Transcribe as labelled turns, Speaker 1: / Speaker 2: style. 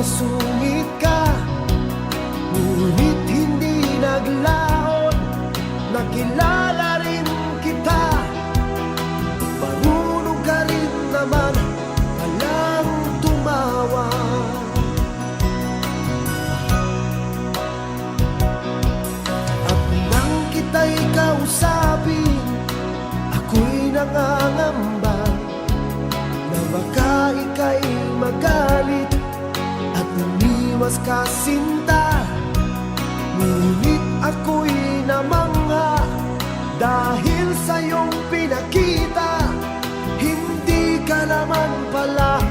Speaker 1: sungit ka, ngunit hindi naglaon. Nakilala rin kita, marunong ka rin naman palang tumawa. At nang kita'y kausapin, ako'y nangangamba na baka ika'y magalit at umiwas ka, sinta. Ngunit ako'y namangha dahil sa iyong pinakita, hindi ka naman pala